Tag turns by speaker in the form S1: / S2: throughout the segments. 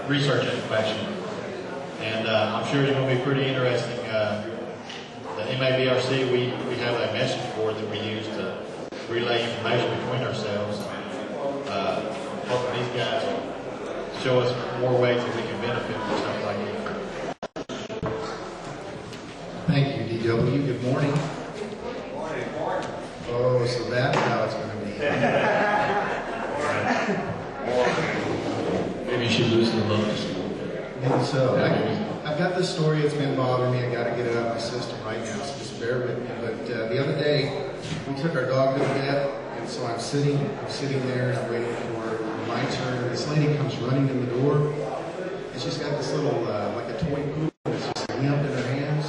S1: research information. And I'm sure it's going to be pretty interesting. The MABRC, we have a message board that we use to relay information between ourselves. Hopefully these guys will show us more ways that we can benefit from stuff like that.
S2: Thank you, DW. Good morning. Oh, so that's how it's going to be.
S1: Maybe you should loosen the load just a little bit.
S2: Maybe so. I've got this story that's been bothering me. I got to get it out of my system right now, so just bear with me. But the other day, we took our dog to the vet, and so I'm sitting there, and I'm waiting for my turn. And this lady comes running in the door, and she's got this little, like a toy poodle that's just limp in her hands,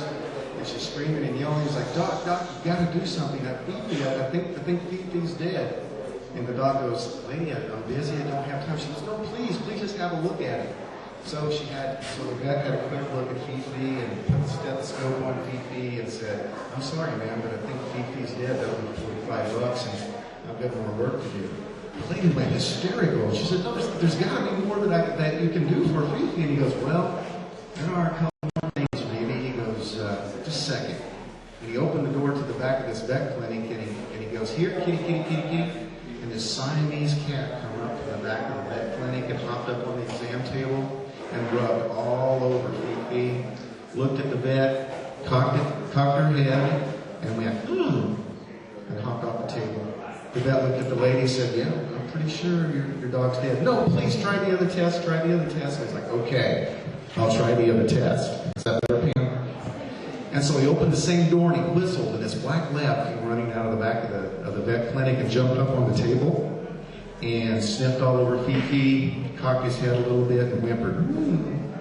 S2: and she's screaming and yelling. She's like, Doc, you got to do something. That Fifi, I think Fifi's dead. And the dog goes, lady, I'm busy, I don't have time. She goes, no, please just have a look at it. So the vet had a quick look at Fifi and put the stethoscope on Fifi and said, I'm sorry, ma'am, but I think Fifi's dead. That'll be $45, and I've got more work to do. The lady went hysterical. She said, no, there's got to be more that you can do for Fifi. And he goes, well, there are a couple more things, maybe. He goes, just a second. And he opened the door to the back of this vet clinic, and he goes, here, kitty, kitty, kitty, kitty. And this Siamese cat come up to the back of the vet clinic and hopped up on the exam table and rubbed all over Fifi, looked at the vet, cocked her head, and went, and hopped off the table. The vet looked at the lady and said, yeah, I'm pretty sure your dog's dead. No, please try the other test, try the other test. And he's like, okay, I'll try the other test. Is that better, Pam? And so he opened the same door and he whistled, and this black lab came running out of the back of the vet clinic and jumped up on the table and sniffed all over Fifi, cocked his head a little bit and whimpered, And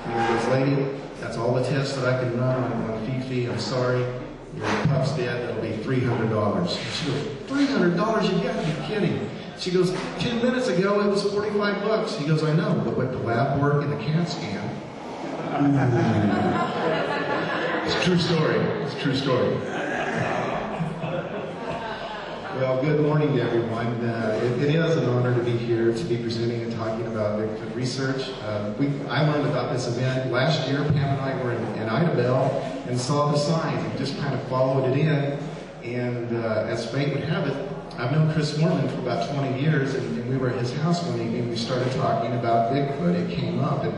S2: he goes, lady, that's all the tests that I can run on Fifi. I'm sorry, your pup's dead. That'll be $300. And she goes, $300? You've got to be kidding. She goes, 10 minutes ago it was $45. He goes, I know, but with the lab work and the CAT scan. It's a true story. It's a true story. Well, good morning to everyone. It is an honor to be here to be presenting and talking about Bigfoot research. I learned about this event last year. Pam and I were in Honobia and saw the signs and just kind of followed it in. And as fate would have it, I've known Chris Foreman for about 20 years, and we were at his house one evening and we started talking about Bigfoot. It came up, and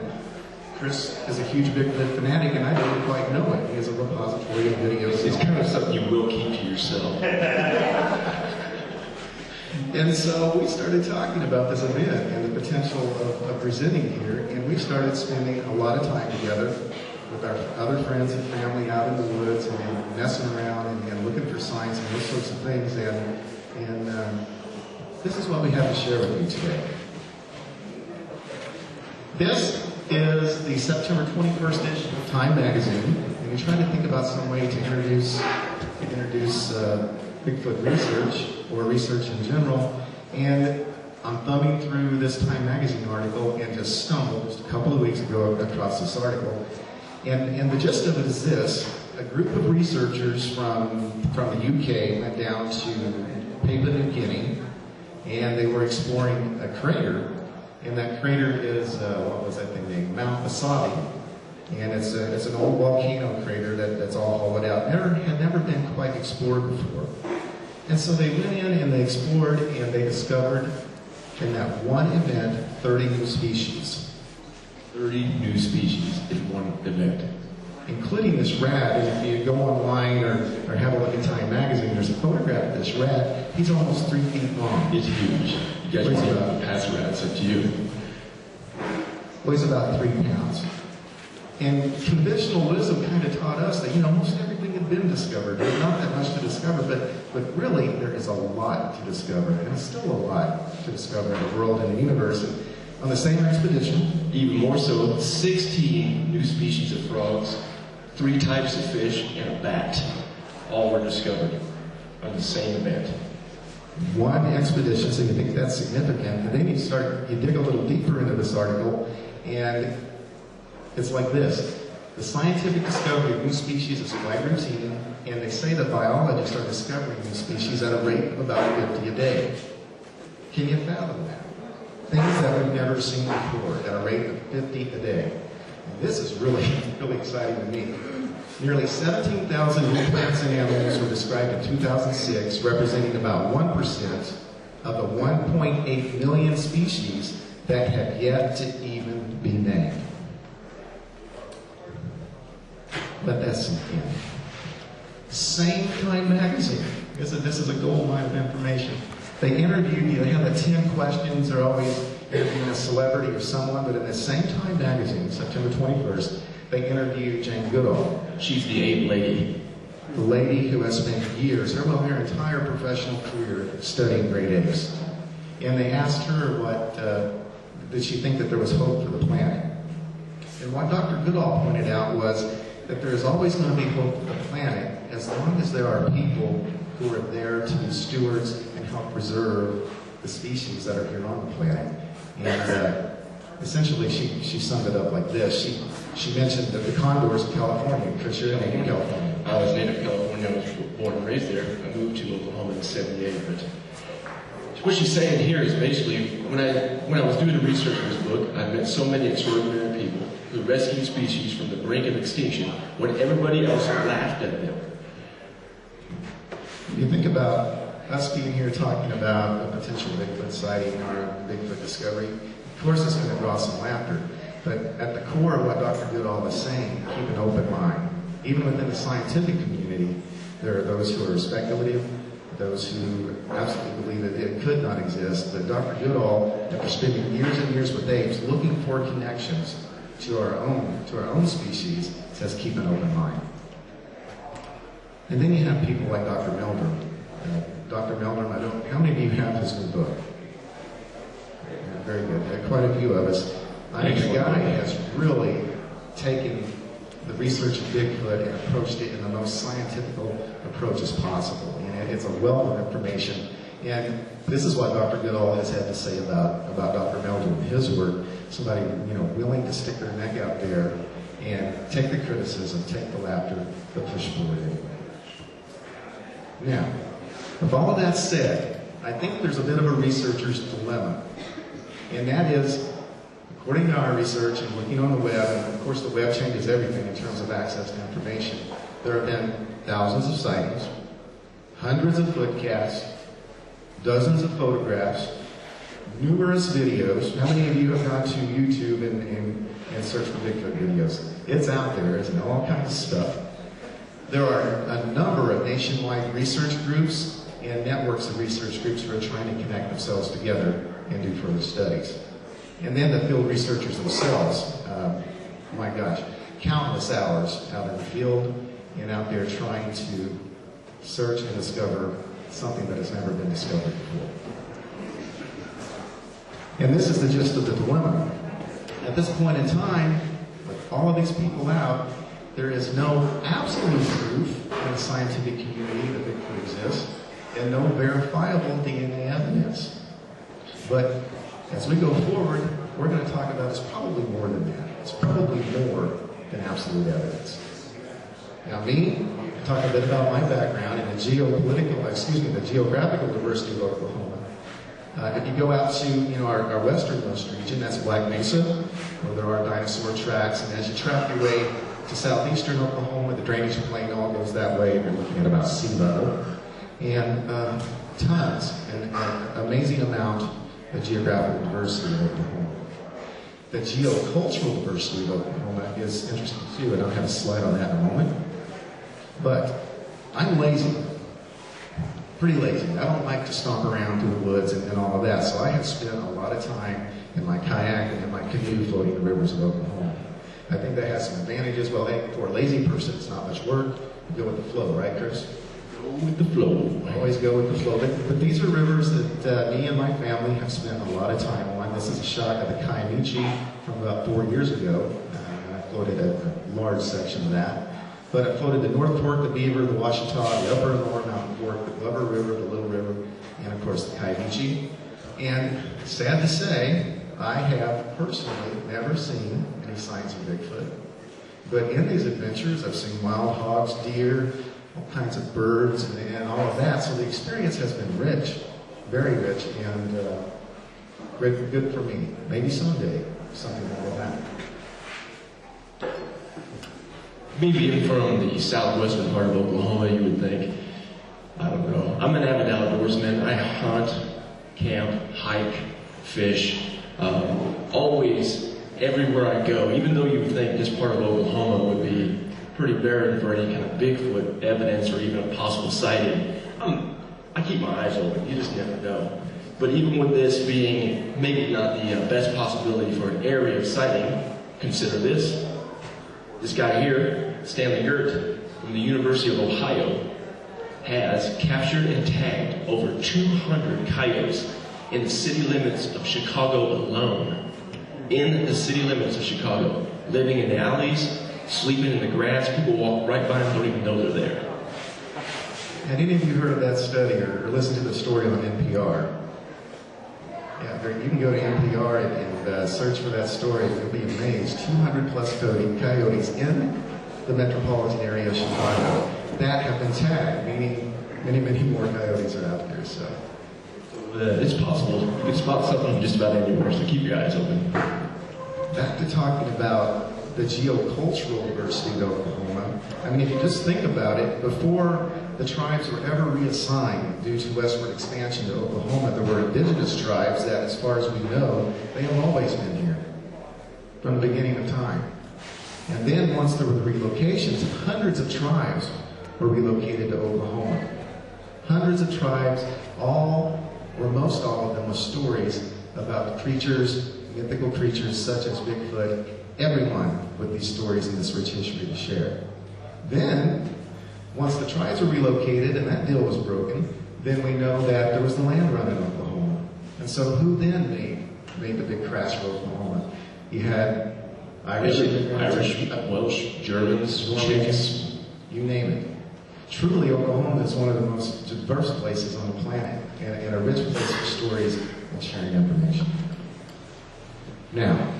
S2: Chris is a huge Bigfoot fanatic, and I didn't quite know it. He has a repository of videos.
S1: It's kind of something you will keep to yourself.
S2: And so we started talking about this event and the potential of presenting here, and we started spending a lot of time together with our other friends and family out in the woods and messing around and looking for signs and those sorts of things. And this is what we have to share with you today. This is the September 21st issue of Time magazine, and we tried to think about some way to introduce Bigfoot research or research in general. And I'm thumbing through this Time magazine article and just stumbled just a couple of weeks ago across this article. And the gist of it is this: a group of researchers from the UK went down to Papua New Guinea, and they were exploring a crater. And that crater is, what was that thing named? Mount Wasabi. And it's an old volcano crater that's all hollowed out. Had never been quite explored before. And so they went in and they explored, and they discovered in that one event 30 new species.
S1: 30 new species in one event.
S2: Including this rat. And if you go online or have a look at Time magazine, there's a photograph of this rat. He's almost 3 feet long.
S1: It's huge. You guys want to pass rat, it's up to you.
S2: Weighs about 3 pounds. And conventional wisdom kind of taught us that, most everything had been discovered. There's not that much to discover, but really there is a lot to discover. And it's still a lot to discover in the world and the universe. And on the same expedition,
S1: even more so, 16 new species of frogs, 3 types of fish, and a bat, all were discovered on the same event.
S2: One expedition, so you think that's significant, and then you dig a little deeper into this article, and it's like this. The scientific discovery of new species is quite routine, and they say that biologists are discovering new species at a rate of about 50 a day. Can you fathom that? things that we've never seen before at a rate of 50 a day. And this is really, really exciting to me. Nearly 17,000 new plants and animals were described in 2006, representing about 1% of the 1.8 million species that have yet to even be named. Let that sink in. Same Time magazine. This is a gold mine of information. They interviewed you, they have the 10 questions, they're always interviewing a celebrity or someone, but in the Same Time magazine, September 21st, they interviewed Jane Goodall.
S3: She's the ape lady.
S2: The lady who has spent years, her entire professional career, studying great apes. And they asked her did she think that there was hope for the planet? And what Dr. Goodall pointed out was that there is always going to be hope for the planet as long as there are people who are there to be stewards and help preserve the species that are here on the planet. And essentially, she summed it up like this. She mentioned that the condors in California, because you're in California.
S3: I was native California. I was born and raised there. I moved to Oklahoma in '78. But what she's saying here is basically, when I was doing the research for this book, I met so many extraordinary people who rescued species from the brink of extinction when everybody else laughed at them.
S2: You think about us being here talking about a potential Bigfoot sighting or a Bigfoot discovery. Of course, it's going to draw some laughter. But at the core of what Dr. Goodall was saying, keep an open mind. Even within the scientific community, there are those who are speculative, those who absolutely believe that it could not exist. But Dr. Goodall, after spending years and years with apes, looking for connections to our own species, says keep an open mind. And then you have people like Dr. Meldrum. Dr. Meldrum, how many of you have his new book? Yeah, very good. Quite a few of us. The guy has really taken the research of Bigfoot and approached it in the most scientific approach as possible. And it's a wealth of information. And this is what Dr. Goodall has had to say about Dr. Meldrum, his work. Somebody willing to stick their neck out there and take the criticism, take the laughter, but push forward anyway. Now, with all of that said, I think there's a bit of a researcher's dilemma. And that is, according to our research and looking on the web, and of course the web changes everything in terms of access to information, there have been thousands of sightings, hundreds of footcasts, dozens of photographs, numerous videos. How many of you have gone to YouTube and searched for Bigfoot videos? It's out there, isn't it? All kinds of stuff. There are a number of nationwide research groups and networks of research groups who are trying to connect themselves together and do further studies. And then the field researchers themselves, my gosh, countless hours out in the field and out there trying to search and discover something that has never been discovered before. And this is the gist of the dilemma. At this point in time, with all of these people out, there is no absolute proof in the scientific community that Bigfoot exists, and no verifiable DNA evidence. But as we go forward, we're going to talk about it's probably more than that. It's probably more than absolute evidence. Now me, I'll talk a bit about my background in the geographical diversity of Oklahoma. If you go out to our westernmost region, that's Black Mesa, where there are dinosaur tracks, and as you track your way to southeastern Oklahoma, the drainage plain all goes that way, and you're looking at about sea level. And tons, an amazing amount of geographical diversity in Oklahoma. The geocultural diversity of Oklahoma is interesting too, and I'll have a slide on that in a moment. But I'm lazy, pretty lazy. I don't like to stomp around through the woods and all of that, so I have spent a lot of time in my kayak and in my canoe floating the rivers of Oklahoma. I think that has some advantages. Well, for a lazy person, it's not much work. You go with the flow, right, Chris?
S3: Go with the flow.
S2: Always go with the flow. But these are rivers that me and my family have spent a lot of time on. This is a shot of the Kaimichi from about 4 years ago. I floated a large section of that. But I floated the North Fork, the Beaver, the Washita, the Upper and Lower Mountain Fork, the Glover River, the Little River, and of course the Kaimichi. And sad to say, I have personally never seen any signs of Bigfoot. But in these adventures, I've seen wild hogs, deer, all kinds of birds, and all of that. So the experience has been rich, very rich. And Good for me. Maybe someday something will happen.
S3: Maybe even from the southwestern part of Oklahoma, you would think, I don't know. I'm an avid outdoorsman. I hunt, camp, hike, fish, always, everywhere I go. Even though you would think this part of Oklahoma would be pretty barren for any kind of Bigfoot evidence or even a possible sighting, I keep my eyes open. You just never know. But even with this being maybe not the best possibility for an area of sighting, consider this. This guy here, Stanley Gert, from the University of Ohio, has captured and tagged over 200 coyotes in the city limits of Chicago alone. In the city limits of Chicago, living in the alleys, sleeping in the grass. People walk right by them, don't even know they're there.
S2: Had any of you heard of that study or listened to the story on NPR? Yeah, you can go to NPR and search for that story. You'll be amazed. 200 plus coyotes in the metropolitan area of Chicago that have been tagged, meaning many, many more coyotes are out there. So
S3: it's possible. You can spot something from just about anywhere, so keep your eyes open.
S2: Back to talking about the geocultural diversity of Oklahoma. I mean, if you just think about it, before the tribes were ever reassigned due to westward expansion to Oklahoma, there were indigenous tribes that, as far as we know, they have always been here from the beginning of time. And then once there were the relocations, hundreds of tribes were relocated to Oklahoma. Hundreds of tribes, most all of them, with stories about the creatures, mythical creatures such as Bigfoot, everyone with these stories and this rich history to share. Then, once the tribes were relocated and that deal was broken, then we know that there was the land run in Oklahoma. And so who then made the big crash of Oklahoma? You had Irish,
S3: Welsh, Germans, Chicks,
S2: you name it. Truly, Oklahoma is one of the most diverse places on the planet and a rich place for stories and sharing information. Now,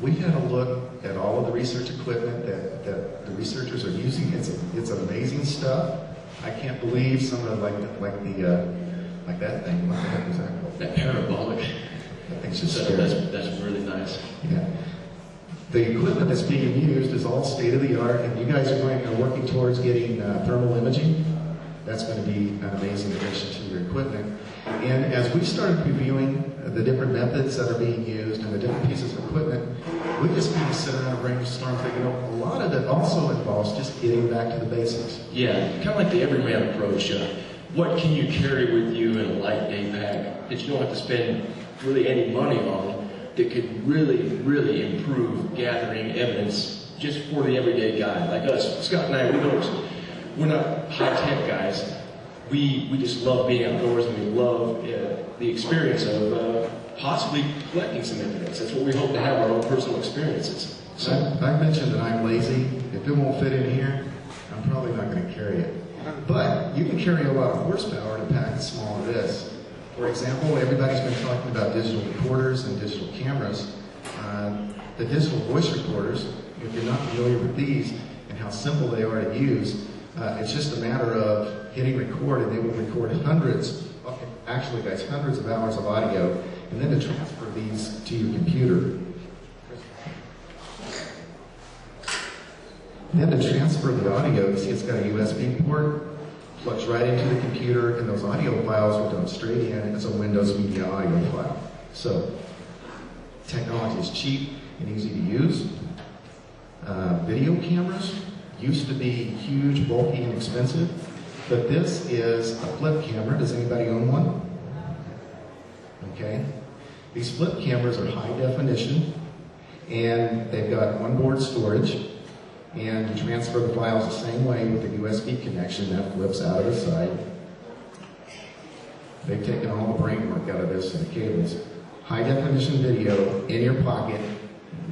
S2: we had a look at all of the research equipment that the researchers are using. It's amazing stuff. I can't believe some of like that thing. What the heck was that called?
S3: that parabolic.
S2: That thing's just scary.
S3: That's really nice.
S2: Yeah. The equipment that's being used is all state of the art, and you guys are working towards getting thermal imaging. That's going to be an amazing addition to your equipment. And as we started reviewing the different methods that are being used and the different pieces of equipment, we just kind of sit around and brainstorm, thinking, a lot of it also involves just getting back to the basics.
S3: Yeah, kind of like the everyman approach. What can you carry with you in a light day pack that you don't have to spend really any money on that could really, really improve gathering evidence just for the everyday guy like us? Scott and I, we're not high-tech guys. We just love being outdoors, and we love the experience of possibly collecting some evidence. That's what we hope to have, our own personal experiences.
S2: So I mentioned that I'm lazy. If it won't fit in here, I'm probably not going to carry it. But you can carry a lot of horsepower to pack as small as this. For example, everybody's been talking about digital recorders and digital cameras. The digital voice recorders, if you're not familiar with these and how simple they are to use, it's just a matter of hitting record, and they will record hundreds of hours of audio, and then to transfer these to your computer. Then to transfer the audio, you see it's got a USB port, plugs right into the computer, and those audio files are dumped straight in as a Windows Media audio file. So, technology is cheap and easy to use. Video cameras used to be huge, bulky, and expensive, but this is a flip camera. Does anybody own one? Okay. These flip cameras are high definition, and they've got onboard storage, and you transfer the files the same way with a USB connection that flips out of the side. They've taken all the brain work out of this and the cables. High definition video in your pocket,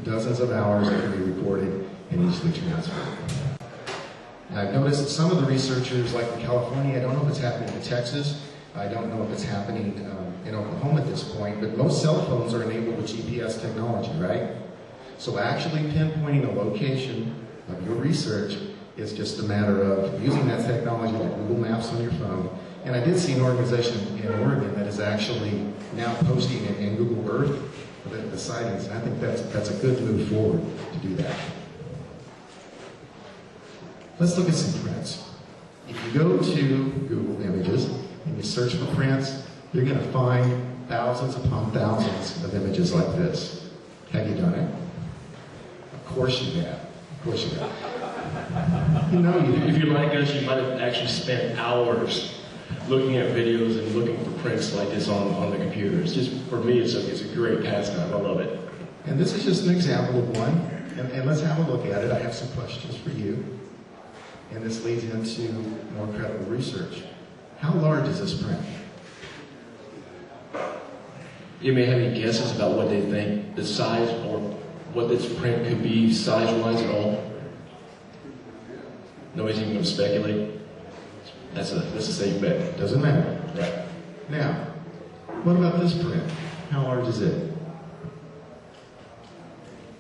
S2: dozens of hours that can be recorded and easily transferred. I've noticed that some of the researchers, like in California, I don't know if it's happening in Texas, I don't know if it's happening in Oklahoma at this point, but most cell phones are enabled with GPS technology, right? So actually pinpointing a location of your research is just a matter of using that technology like Google Maps on your phone And I did see an organization in Oregon that is actually now posting it in Google Earth, the sightings, and I think that's a good move forward to do that. Let's look at some prints. If you go to Google Images and you search for prints, you're going to find thousands upon thousands of images like this. Have you done it? Of course you have. Of course you have. You know you have.
S3: If you're like us, you might have actually spent hours looking at videos and looking for prints like this on the computer. It's just, for me, it's a great pastime. I love it.
S2: And this is just an example of one. And let's have a look at it. I have some questions for you. And this leads into more credible research. How large is this print?
S3: You may have any guesses about what they think the size or what this print could be size-wise at all? Nobody's even going to speculate? That's a safe bet.
S2: Doesn't matter.
S3: Right.
S2: Now, what about this print? How large is it?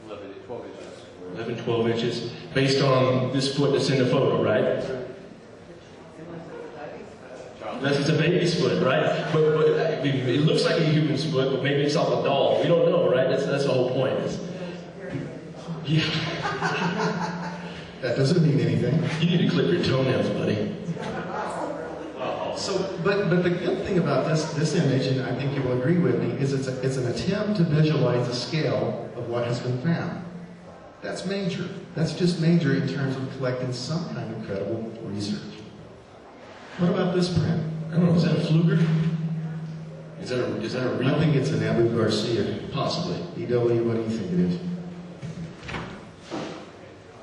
S4: 11 to 12 inches.
S3: 11, 12 inches, based on this foot that's in the photo, right? Unless it's a baby's foot, right? But I mean, it looks like a human's foot, but maybe it's off a doll. We don't know, right? That's the whole point. Yeah.
S2: That doesn't mean anything.
S3: You need to clip your toenails, buddy.
S2: So, but the good thing about this image, and I think you will agree with me, is it's an attempt to visualize the scale of what has been found. That's major. That's just major in terms of collecting some kind of credible research. What about this print?
S3: I don't know. Is that a fluker? Is that a real?
S2: I think it's an Abu Garcia.
S3: Possibly.
S2: EW, what do you think it is?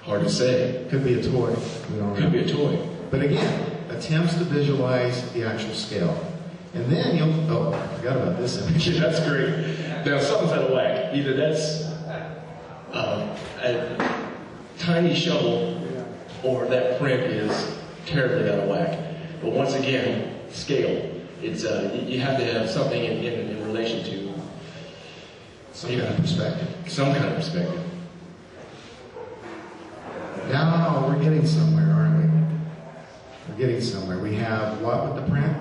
S3: Hard to say.
S2: Could be a toy. We don't know.
S3: Could be a toy.
S2: But again, attempts to visualize the actual scale. And then oh, I forgot about this image.
S3: That's great. Now, something's out of whack. Either that's a tiny shovel or that print is terribly out of whack. But once again, scale. It's you have to have something in relation to
S2: Some kind of perspective.
S3: Some kind of perspective.
S2: Now we're getting somewhere, aren't we? We're getting somewhere. We have what with the print?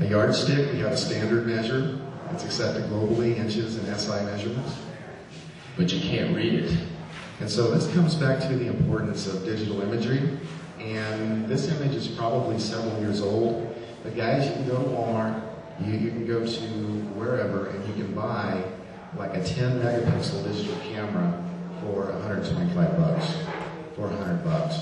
S2: A yardstick. We have a standard measure. It's accepted globally, inches and SI measurements.
S3: But you can't read it.
S2: And so this comes back to the importance of digital imagery. And this image is probably several years old. But guys, you can go to Walmart, you can go to wherever, and you can buy like a 10 megapixel digital camera for $125, for $100.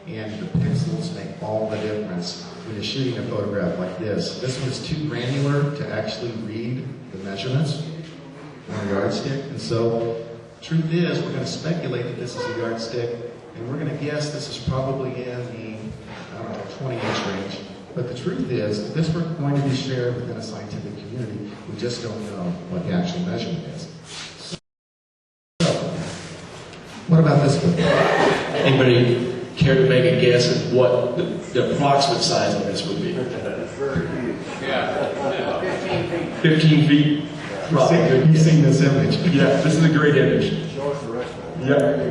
S2: And the pixels make all the difference when you're shooting a photograph like this. This one is too granular to actually read the measurements on a yardstick. And so, truth is, we're going to speculate that this is a yardstick, and we're going to guess this is probably in the, 20-inch range. But the truth is, this we're going to be shared within a scientific community. We just don't know what the actual measurement is. So, what about this one?
S3: Anybody care to make a guess at what the approximate size of this would be?
S4: Yeah.
S3: 15 feet.
S2: You've seen this image.
S3: Yeah, this is a great image. Yeah.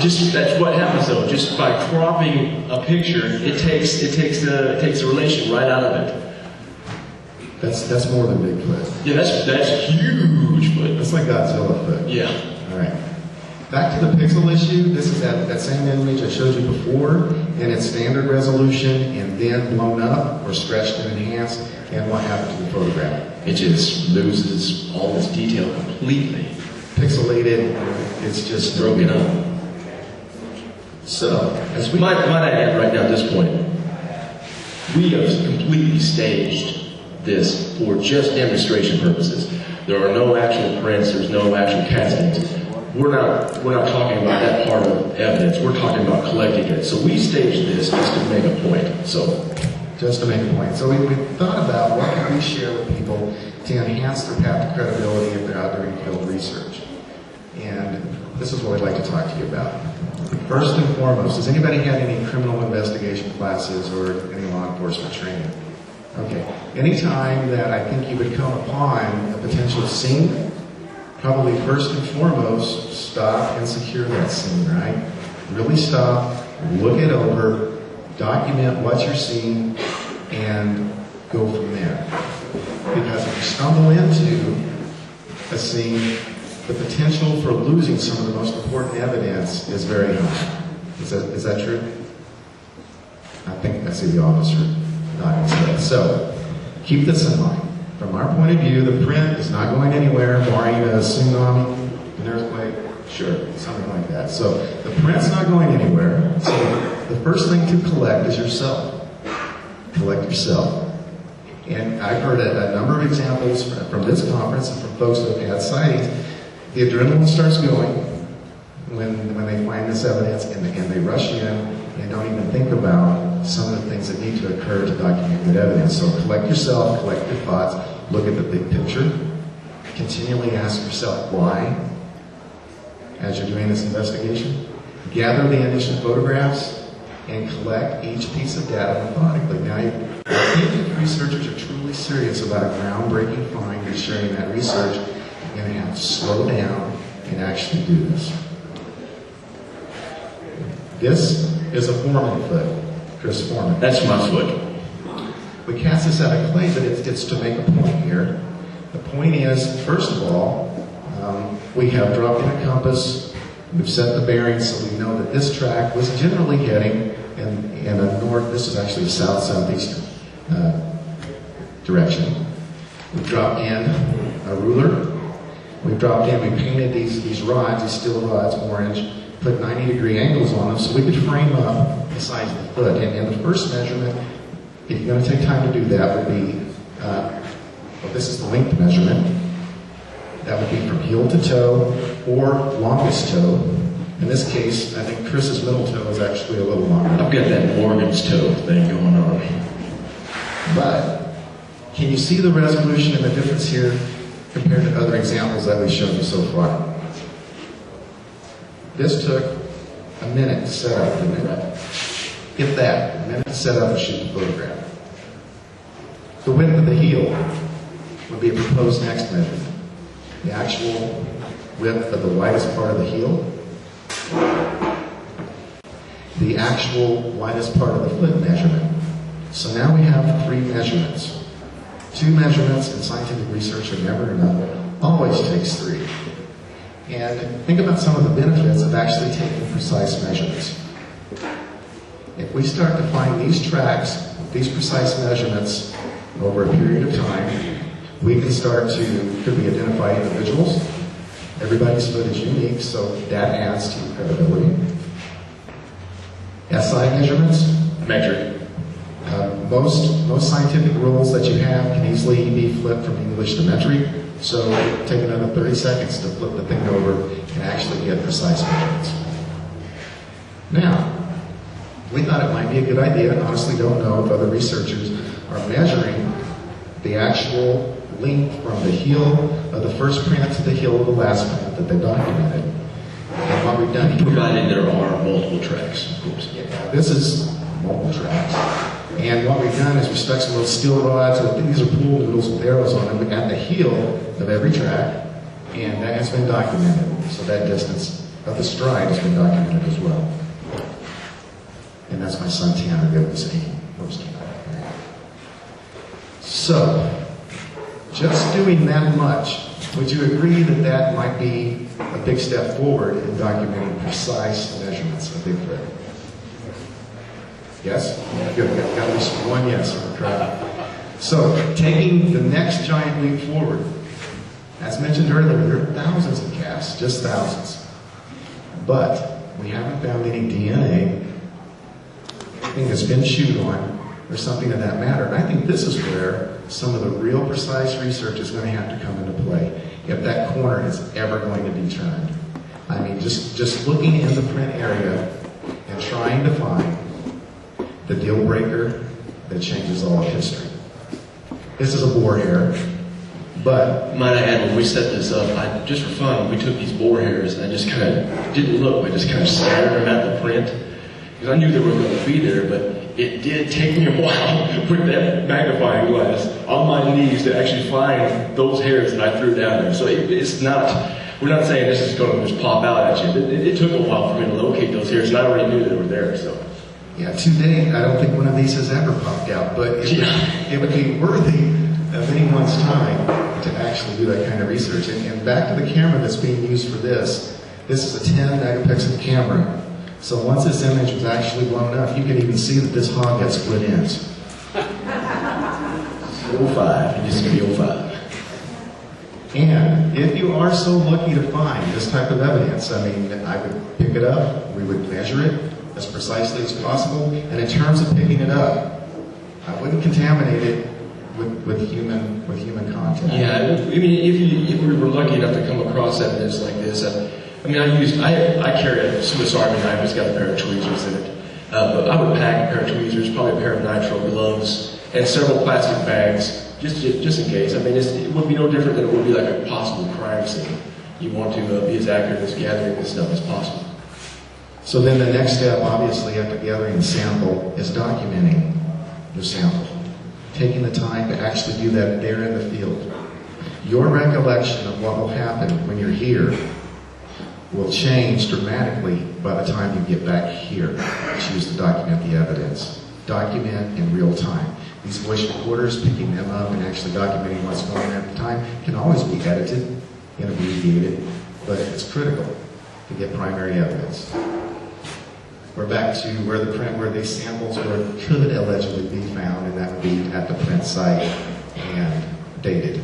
S3: Just that's what happens though. Just by cropping a picture, it takes the relation right out of it.
S2: That's more than Bigfoot.
S3: Yeah, that's huge, but
S2: That's like Godzilla foot.
S3: yeah.
S2: All right. Back to the pixel issue. This is that same image I showed you before in its standard resolution and then blown up or stretched and enhanced. And what happened to the photograph?
S3: It just loses all its detail completely.
S2: Pixelated, it's just
S3: Broken up.
S2: So, as we
S3: Might I add right now at this point, we have completely staged this for just demonstration purposes. There are no actual prints, there's no actual castings. We're not talking about that part of evidence, we're talking about collecting it. So we staged this just to make a point. So
S2: just to make a point. So we thought about what can we share with people to enhance their path to credibility if they're out doing field research. And this is what we'd like to talk to you about. First and foremost, has anybody had any criminal investigation classes or any law enforcement training? Okay. Anytime that I think you would come upon a potential scene, probably first and foremost, stop and secure that scene, right? Really stop, look it over, Document what you're seeing and go from there. Because if you stumble into a scene, the potential for losing some of the most important evidence is very high. Is that true? I think I see the officer nodding his head. So, keep this in mind. From our point of view, the print is not going anywhere, barring a tsunami, an earthquake, sure, something like that. So, the print's not going anywhere. So, the first thing to collect is yourself. Collect yourself. And I've heard a number of examples from this conference and from folks who have had sightings. The adrenaline starts going when they find this evidence, and they rush in and don't even think about some of the things that need to occur to document good evidence. So collect yourself, collect your thoughts, look at the big picture, continually ask yourself why as you're doing this investigation. Gather the initial photographs and collect each piece of data methodically. Now, if researchers are truly serious about a groundbreaking find and sharing that research, you're going to have to slow down and actually do this. This is a Foreman foot, Chris Foreman.
S3: That's my foot.
S2: We cast this out of clay, but it's to make a point here. The point is, first of all, we have dropped in a compass. We've set the bearings so we know that this track was generally heading in a north, this is actually a south-southeast direction. We've dropped in a ruler. We've dropped in, we painted these rods, these steel rods, orange, put 90-degree angles on them so we could frame up the size of the foot. And the first measurement, if you're going to take time to do that, would be, well, this is the length measurement. That would be from heel to toe or longest toe. In this case, I think Chris's middle toe is actually a little longer.
S3: I've got that Morgan's toe thing going on.
S2: But can you see the resolution and the difference here compared to other examples that we've shown you so far? This took a minute to set up, didn't it? Get that, a minute to set up and shoot the photograph. The width of the heel would be a proposed next measurement. The actual width of the widest part of the heel. The actual widest part of the foot measurement. So now we have 3 measurements. 2 measurements in scientific research are never enough. Always takes 3. And think about some of the benefits of actually taking precise measurements. If we start to find these tracks, these precise measurements over a period of time, we can start to, could we identify individuals? Everybody's foot is unique, so that adds to credibility. SI measurements?
S3: Metric.
S2: Most scientific rules that you have can easily be flipped from English to metric, so take another 30 seconds to flip the thing over and actually get precise measurements. Now, we thought it might be a good idea, and honestly don't know if other researchers are measuring the actual length from the heel of the first print to the heel of the last print that they documented. And what we've done here,
S3: provided there are multiple tracks, of course.
S2: Yeah, this is multiple tracks. And what we've done is we stuck some little steel rods, these are pool noodles with arrows on them, at the heel of every track, and that has been documented. So that distance of the stride has been documented as well. And that's my son Tanner giving us a post. So, just doing that much, would you agree that that might be a big step forward in documenting precise measurements of Bigfoot? Yes? Good. Got at least one yes on the crowd. So, taking the next giant leap forward, as mentioned earlier, there are thousands of casts, just thousands. But we haven't found any DNA, anything that's been chewed on, or something of that matter. And I think this is where some of the real precise research is going to have to come into play, if that corner is ever going to be turned. I mean, just looking in the print area and trying to find the deal breaker that changes all of history. This is a boar hair, but...
S3: Might I add, when we set this up, just for fun, we took these boar hairs and I just kind of didn't look, I just kind of scattered them at the print, because I knew they were going to be there, but it did take me a while with that magnifying glass on my knees to actually find those hairs that I threw down there. So it's not, we're not saying this is going to just pop out at you. It took a while for me to locate those hairs, and I already knew they were there. So
S2: Yeah, to date, I don't think one of these has ever popped out, but it would be worthy of anyone's time to actually do that kind of research. And back to the camera that's being used for this is a 10 megapixel camera. So once this image was actually blown up, you can even see that this hog had split ends.
S3: 05, it used to be 05.
S2: And if you are so lucky to find this type of evidence, I mean, I would pick it up, we would measure it as precisely as possible, and in terms of picking it up, I wouldn't contaminate it with human contact.
S3: Yeah, I mean, if we were lucky enough to come across evidence like this, I carry a Swiss Army knife. It's got a pair of tweezers in it. But I would pack a pair of tweezers, probably a pair of nitrile gloves, and several plastic bags, just in case. I mean, it would be no different than it would be like a possible crime scene. You want to be as accurate as gathering this stuff as possible.
S2: So then the next step, obviously, after gathering the sample, is documenting your sample. Taking the time to actually do that there in the field. Your recollection of what will happen when you're here will change dramatically by the time you get back here. Choose to document the evidence. Document in real time. These voice recorders, picking them up and actually documenting what's going on at the time, can always be edited and abbreviated, but it's critical to get primary evidence. We're back to where these samples could allegedly be found, and that would be at the print site and dated.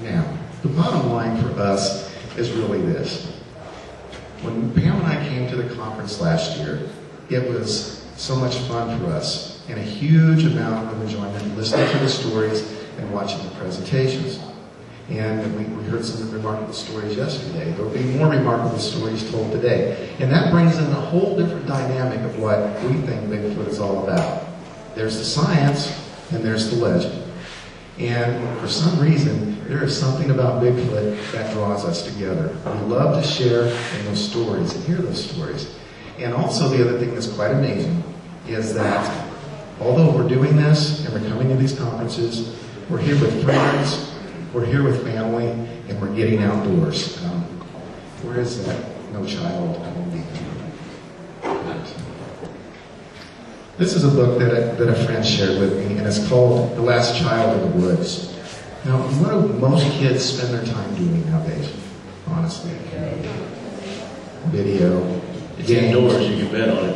S2: Now, the bottom line for us is really this. When Pam and I came to the conference last year, it was so much fun for us and a huge amount of enjoyment listening to the stories and watching the presentations. And we heard some remarkable stories yesterday. There will be more remarkable stories told today. And that brings in a whole different dynamic of what we think Bigfoot is all about. There's the science and there's the legend. And for some reason, there is something about Bigfoot that draws us together. We love to share in those stories and hear those stories. And also the other thing that's quite amazing is that although we're doing this and we're coming to these conferences, we're here with friends, we're here with family, and we're getting outdoors. Where is that? No child. I don't need that. This is a book that a friend shared with me, and it's called The Last Child in the Woods. Now, what do most kids spend their time doing nowadays? Honestly. Video.
S3: It's indoors, you can bet on it.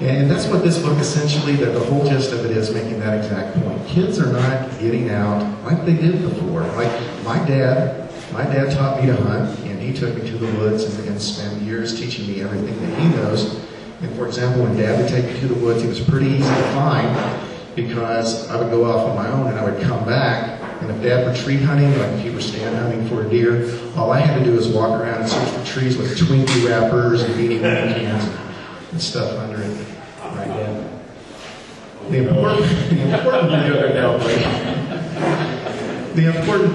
S2: And that's what this book essentially, the whole gist of it is making that exact point. Kids are not getting out like they did before. Like my dad taught me to hunt, and he took me to the woods and spent years teaching me everything that he knows. And for example, when Dad would take me to the woods, it was pretty easy to find because I would go off on my own and I would come back. And if Dad were tree hunting, like if he were stand hunting for a deer, all I had to do was walk around and search for trees with Twinkie wrappers and beanie weenie cans and stuff under it. Right, Dad? The important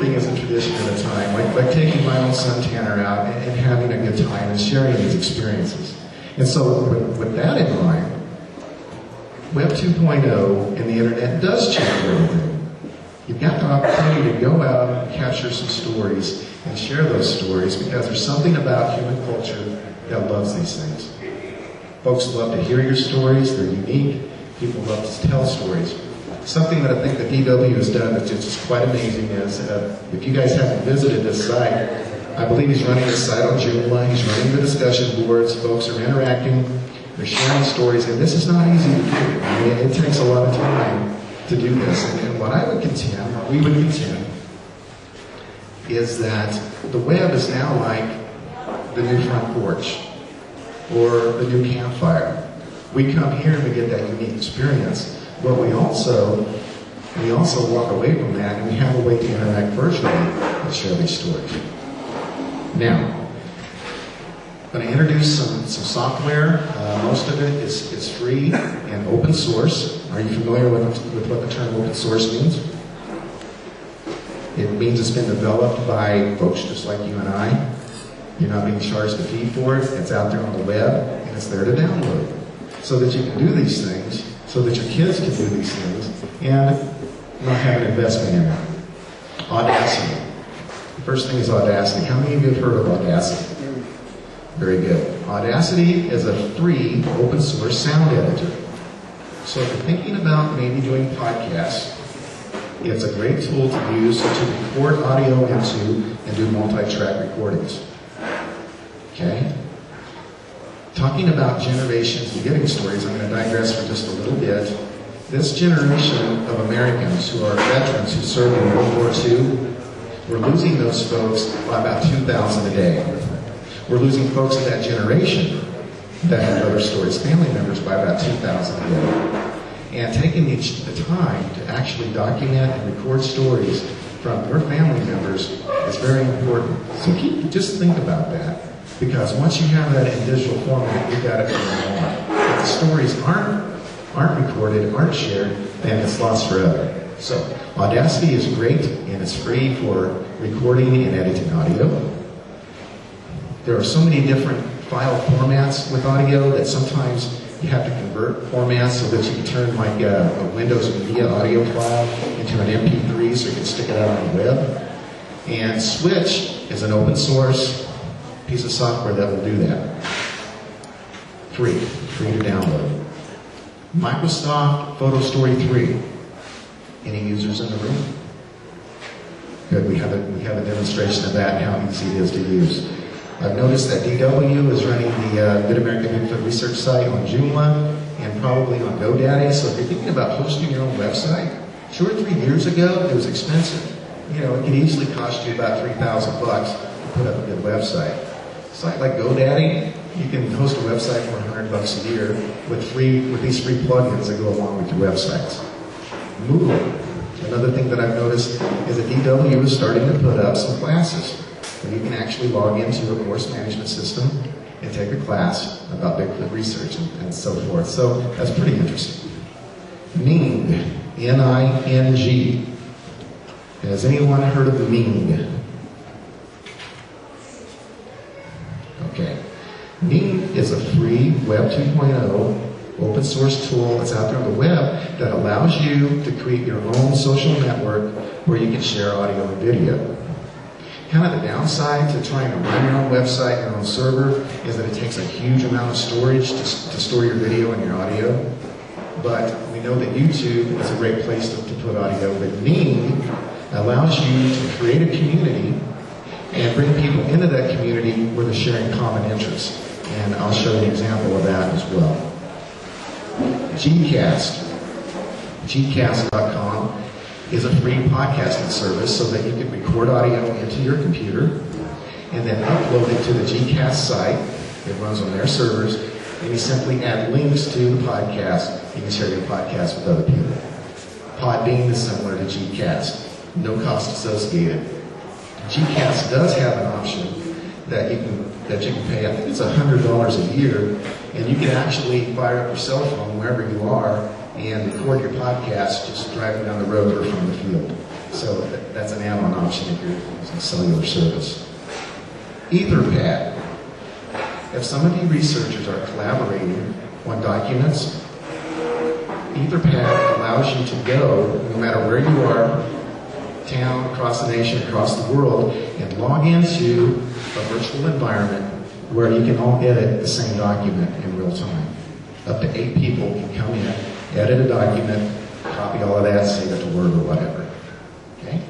S2: thing is the tradition of the time, like taking my own son Tanner out and having a good time and sharing these experiences. And so with that in mind, Web 2.0 and the internet does change everything. You've got the opportunity to go out and capture some stories and share those stories because there's something about human culture that loves these things. Folks love to hear your stories, they're unique. People love to tell stories. Something that I think the DW has done that's just quite amazing is, if you guys haven't visited this site, I believe he's running this site on Joomla, he's running the discussion boards, folks are interacting, they're sharing stories, and this is not easy to do. I mean, it takes a lot of time to do this. And what I would contend, what we would contend, is that the web is now like the new front porch or the new campfire. We come here and we get that unique experience, but we also walk away from that and we have a way to interact virtually and share these stories. Now, I'm going to introduce some software. Most of it is free and open source. Are you familiar with what the term open source means? It means it's been developed by folks just like you and I. You're not being charged a fee for it. It's out there on the web, and it's there to download. So that you can do these things, so that your kids can do these things, and not have an investment in it. Audacity. The first thing is Audacity. How many of you have heard of Audacity? Very good. Audacity is a free open source sound editor. So if you're thinking about maybe doing podcasts, it's a great tool to use to record audio into and do multi-track recordings. Okay? Talking about generations beginning stories, I'm going to digress for just a little bit. This generation of Americans who are veterans who served in World War II, we're losing those folks by about 2,000 a day. We're losing folks of that generation that have other stories, family members, by about 2,000 a day. And taking the time to actually document and record stories from your family members is very important. So just think about that. Because once you have that in digital format, you've got it from now on. If the stories aren't recorded, aren't shared, then it's lost forever. So Audacity is great, and it's free for recording and editing audio. There are so many different file formats with audio that sometimes you have to convert formats so that you can turn like a Windows Media audio file into an MP3 so you can stick it out on the web. And Switch is an open source piece of software that will do that. Free to download. Microsoft Photo Story 3. Any users in the room? Good, we have a demonstration of that and how easy it is to use. I've noticed that DW is running the Mid-American Bigfoot Research site on Joomla and probably on GoDaddy. So if you're thinking about hosting your own website, 2 or 3 years ago, it was expensive. You know, it could easily cost you about $3,000 to put up a good website. A site like GoDaddy, you can host a website for $100 a year with these free plugins that go along with your websites. Moodle. Another thing that I've noticed is that DW is starting to put up some classes where you can actually log into a course management system and take a class about Bigfoot research and so forth. So that's pretty interesting. Ning. N-I-N-G. Has anyone heard of the Ning? Okay. Ning is a free Web 2.0 open source tool that's out there on the web that allows you to create your own social network where you can share audio and video. Kind of the downside to trying to run your own website, your own server, is that it takes a huge amount of storage to store your video and your audio. But we know that YouTube is a great place to put audio. But Ning allows you to create a community and bring people into that community where they're sharing common interests. And I'll show you an example of that as well. Gcast.com is a free podcasting service so that you can record audio into your computer and then upload it to the Gcast site. It runs on their servers, and you simply add links to the podcast. You can share your podcast with other people. Podbean is similar to Gcast. No cost associated. Gcast does have an option that you can pay. I think it's $100 a year, and you can actually fire up your cell phone wherever you are and record your podcast just driving down the road or from the field. So that's an add-on option if you're using a cellular service. Etherpad. If some of you researchers are collaborating on documents, Etherpad allows you to go, no matter where you are, town, across the nation, across the world, and log into a virtual environment where you can all edit the same document in real time. Up to 8 people can come in, edit a document, copy all of that, save it to Word or whatever. Okay?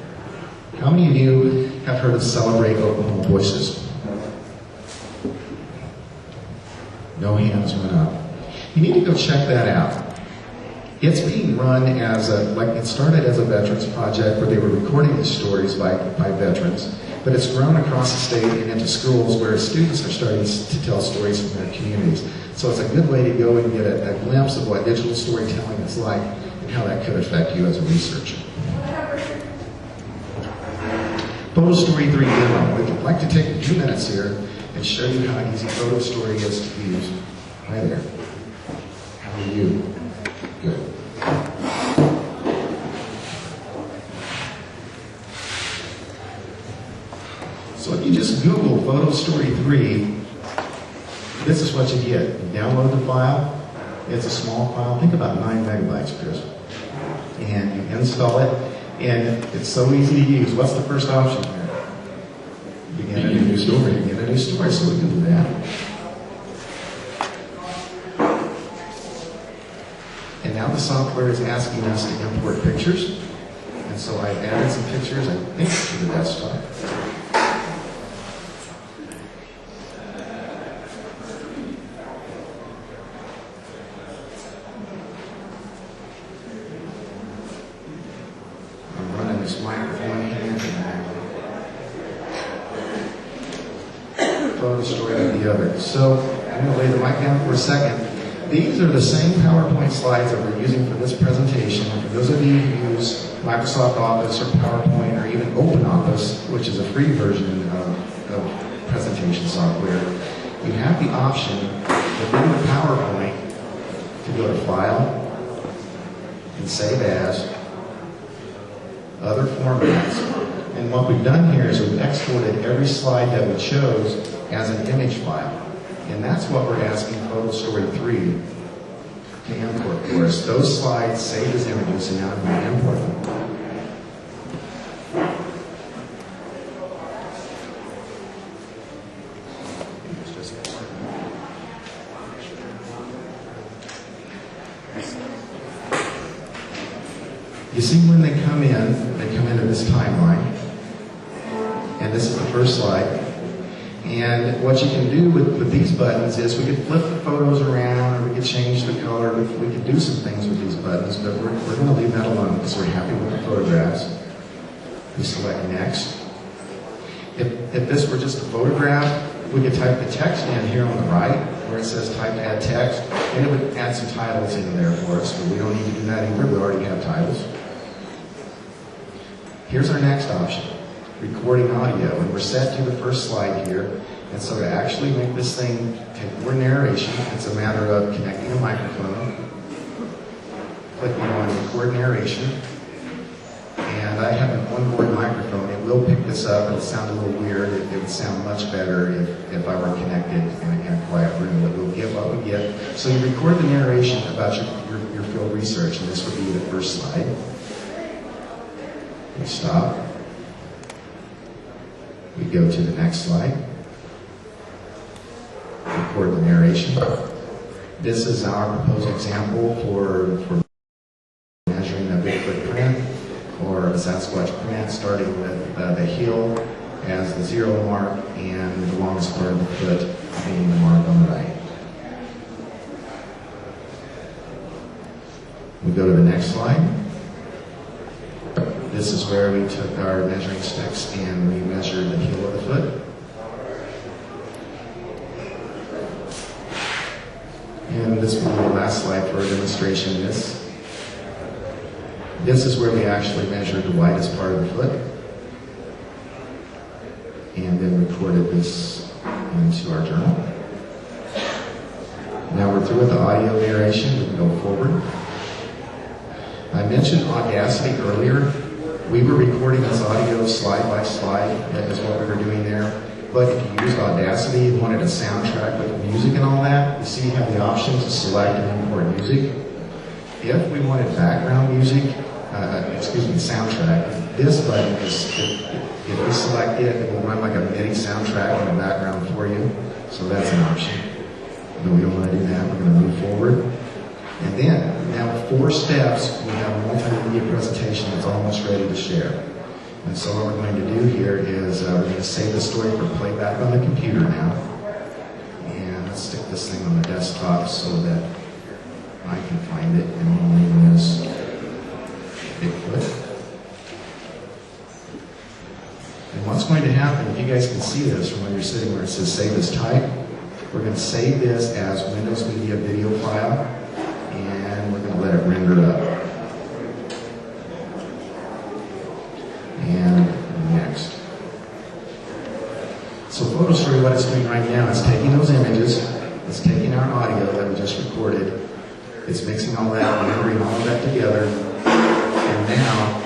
S2: How many of you have heard of Celebrate Oklahoma Voices? No hands went up. You need to go check that out. It's being run as it started as a veterans project where they were recording these stories by veterans, but it's grown across the state and into schools where students are starting to tell stories from their communities. So it's a good way to go and get a glimpse of what digital storytelling is like and how that could affect you as a researcher. Photo Story 3 demo. I'd like to take a few minutes here and show you how easy Photo Story is to use. Hi there. How are you? Good. So if you just Google Photo Story 3, this is what you get. You download the file. It's a small file. Think about 9 megabytes, Chris. And you install it, and it's so easy to use. What's the first option here? Begin a new story again, a new story, so we can do that. And now the software is asking us to import pictures. And so I've added some pictures, I think, to the desktop. I'm running this microphone hand and photo story of the other. So I'm going to lay the mic down for a second. These are the same PowerPoint slides that we're using for this presentation. For those of you who use Microsoft Office or PowerPoint or even OpenOffice, which is a free version of presentation software, you have the option within the PowerPoint to go to File and Save As, Other Formats. And what we've done here is we've exported every slide that we chose as an image file. And that's what we're asking Photo Story 3 to import for us. Those slides saved as images, and now I'm going to import them. You see when they come into this timeline, and this is the first slide. And what you can do with these buttons is we could flip the photos around, or we could change the color. We could do some things with these buttons, but we're going to leave that alone because we're happy with the photographs. We select Next. If this were just a photograph, we could type the text in here on the right, where it says Type to Add Text, and it would add some titles in there for us, but we don't need to do that either. We already have titles. Here's our next option. Recording audio, and we're set to the first slide here. And so to actually make this thing take more narration, it's a matter of connecting a microphone, clicking on Record Narration, and I have an onboard microphone. It will pick this up. It'll sound a little weird. It would sound much better if I were connected in a quiet room, but we'll get what we get. So you record the narration about your field research, and this would be the first slide. We stop. We go to the next slide. Record the narration. This is our proposed example for measuring a Bigfoot print or a Sasquatch print, starting with the heel as the 0 mark and the longest part of the foot being the mark on the right. We go to the next slide. This is where we took our measuring sticks and we measured the heel of the foot. And this will be the last slide for a demonstration. This is where we actually measured the widest part of the foot and then recorded this into our journal. Now we're through with the audio narration. We can go forward. I mentioned Audacity earlier. We were recording this audio slide by slide. That is what we were doing there. But if you used Audacity and wanted a soundtrack with music and all that, you see you have the option to select and import music. If we wanted background music, soundtrack, this button is, if we select it, it will run like a MIDI soundtrack in the background for you. So that's an option. But we don't want to do that. We're going to move forward. And then, now 4 steps, we have a multimedia presentation that's almost ready to share. And so what we're going to do here is we're going to save the story for playback on the computer now. And let's stick this thing on the desktop so that I can find it. And my name is Bigfoot. And what's going to happen, if you guys can see this from when you're sitting where it says Save as Type, we're going to save this as Windows Media video file. And we're going to let it render up. And next. So Photo Story, what it's doing right now is taking those images, it's taking our audio that we just recorded, it's mixing all that, rendering all of that together, and now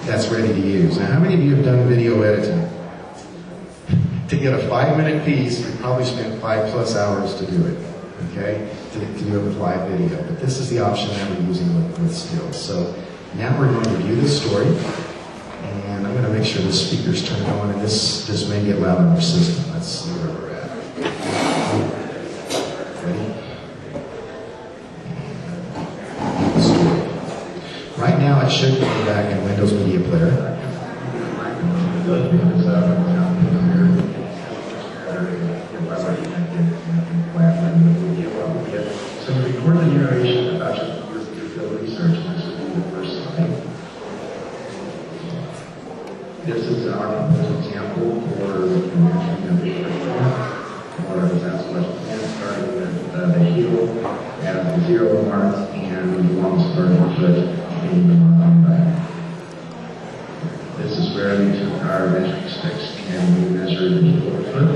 S2: that's ready to use. Now, how many of you have done video editing? To get a 5-minute piece, you probably spent 5+ hours to do it. Okay, to do it with live video. But this is the option that we're using with stills. So now we're going to view this story, and I'm going to make sure the speakers turn on, and this may get loud in our system. Let's see where we're at. Ready? Right now, it should be back in Windows Media Player. So to record the narration about your field research, this would be the first slide. This is our proposed example for imagining a Bigfoot or a Sasquatch plant, starting with the heel at the 0 mark and the long starting foot being the mark on the back. This is where we took our measuring sticks and we measured the heel of the foot.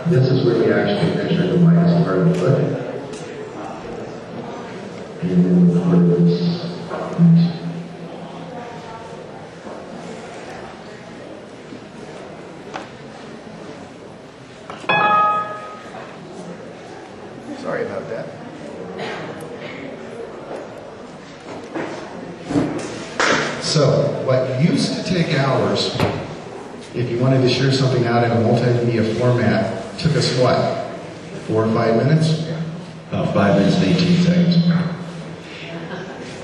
S2: This is where we actually measured the widest part of the foot. And then recorded this point. Sorry about that. So, what used to take hours, if you wanted to share something out in a multimedia format, took us what? 4 or 5 minutes?
S3: About 5 minutes and 18 seconds.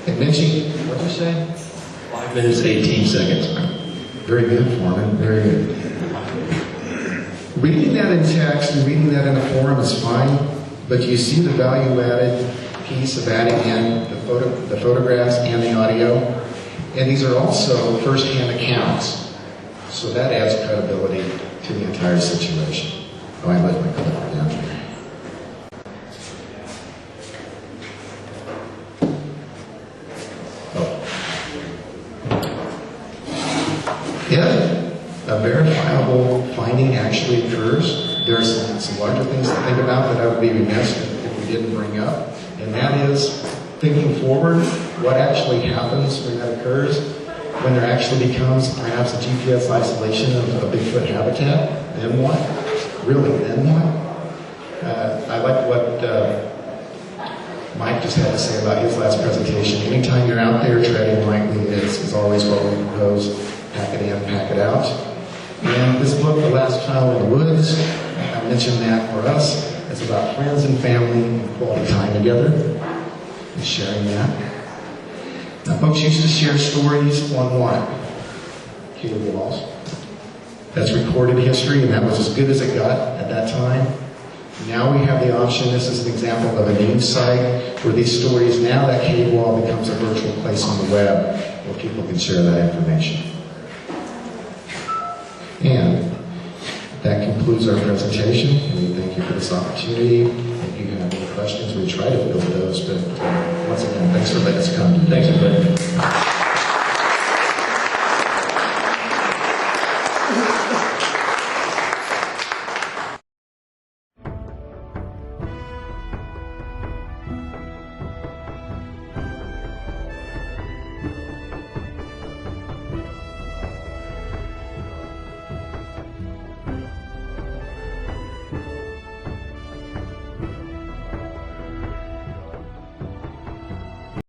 S2: And Mitchie, what did you say?
S3: 5 minutes, 18 seconds.
S2: Very good, Foreman. Very good. Reading that in text and reading that in a forum is fine, but you see the value-added piece of adding in the photographs and the audio, and these are also first-hand accounts, so that adds credibility to the entire situation. Oh, I left my clicker down. If a verifiable finding actually occurs, there are some larger things to think about that I would be remiss if we didn't bring up, and that is thinking forward, what actually happens when that occurs, when there actually becomes perhaps a GPS isolation of a Bigfoot habitat, then what? Really, then what? I like what Mike just had to say about his last presentation. Anytime you're out there treading lightly is always what we propose. Pack it in, pack it out. And this book, The Last Child in the Woods, I mentioned that for us. It's about friends and family and quality time together and sharing that. Now, folks used to share stories on what? Cave walls. That's recorded history, and that was as good as it got at that time. Now we have the option, this is an example of a news site, where these stories, now that cave wall becomes a virtual place on the web where people can share that information. And that concludes our presentation, and we thank you for this opportunity. If you have any questions, we try to fill those, but once again, thanks for letting us come.
S3: Thanks, everybody.